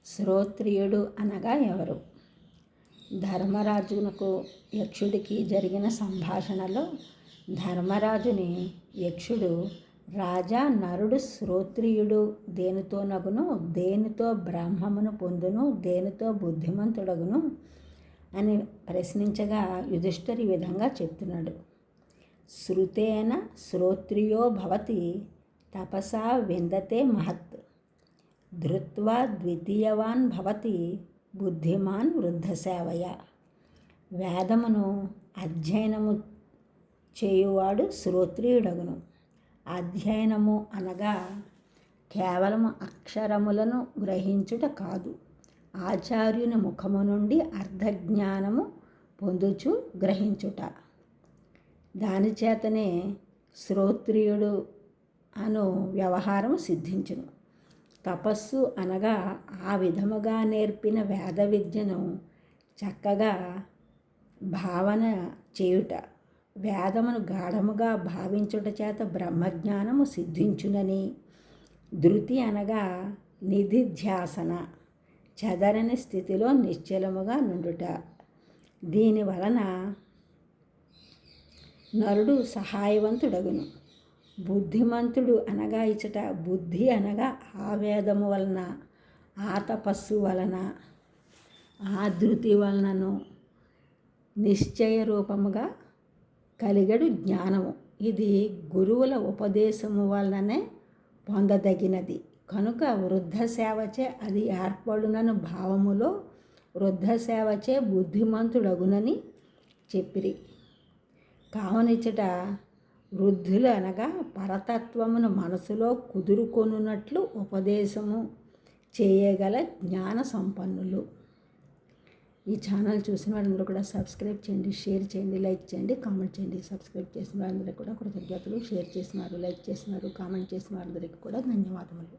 శ్రోత్రియుడు అనగా ఎవరు? ధర్మరాజునకు యక్షుడికి జరిగిన సంభాషణలో ధర్మరాజుని యక్షుడు, రాజా, నరుడు శ్రోత్రియుడు దేనితో నగును, దేనితో బ్రహ్మమును పొందును, దేనితో బుద్ధిమంతుడగును అని ప్రశ్నించగా యుధిష్ఠిరు ఈ విధంగా చెప్తున్నాడు. శృతేన శ్రోత్రియో భవతి తపసా విందతే మహత్, ధృత్వా ద్వితీయవాన్ భవతి బుద్ధిమాన్ వృద్ధసేవయ. వేదమును అధ్యయనము చేయువాడు శ్రోత్రియుడగును. అధ్యయనము అనగా కేవలము అక్షరములను గ్రహించుట కాదు, ఆచార్యుని ముఖము నుండి అర్థజ్ఞానము పొందుచు గ్రహించుట. దానిచేతనే శ్రోత్రియుడు అను వ్యవహారం సిద్ధించును. తపస్సు అనగా ఆ విధముగా నేర్పిన వేద విద్యను చక్కగా భావన చేయుట. వేదమును గాఢముగా భావించుట చేత బ్రహ్మజ్ఞానము సిద్ధించునని. ధృతి అనగా నిధిధ్యాసన, చెదరని స్థితిలో నిశ్చలముగా నుండుట. దీని వలన నరుడు సహాయవంతుడగును. బుద్ధిమంతుడు అనగా ఇచ్చట బుద్ధి అనగా ఆ వేదము వలన, ఆ తపస్సు వలన, ఆ ధృతి వలనను నిశ్చయ రూపముగా కలిగడు జ్ఞానము. ఇది గురువుల ఉపదేశము వలననే పొందదగినది. కనుక వృద్ధ సేవచే అది ఏర్పడునను భావములో వృద్ధ సేవచే బుద్ధిమంతుడగునని చెప్పిరి. కావనిచ్చట వృద్ధులు అనగా పరతత్వమును మనసులో కుదురుకొనున్నట్లు ఉపదేశము చేయగల జ్ఞాన సంపన్నులు. ఈ ఛానల్ చూసిన వారందరూ కూడా సబ్స్క్రైబ్ చేయండి, షేర్ చేయండి, లైక్ చేయండి, కామెంట్ చేయండి. సబ్స్క్రైబ్ చేసిన వారందరికీ కూడా కృతజ్ఞతలు. షేర్ చేసినారు, లైక్ చేసినారు, కామెంట్ చేసిన వారందరికీ కూడా ధన్యవాదములు.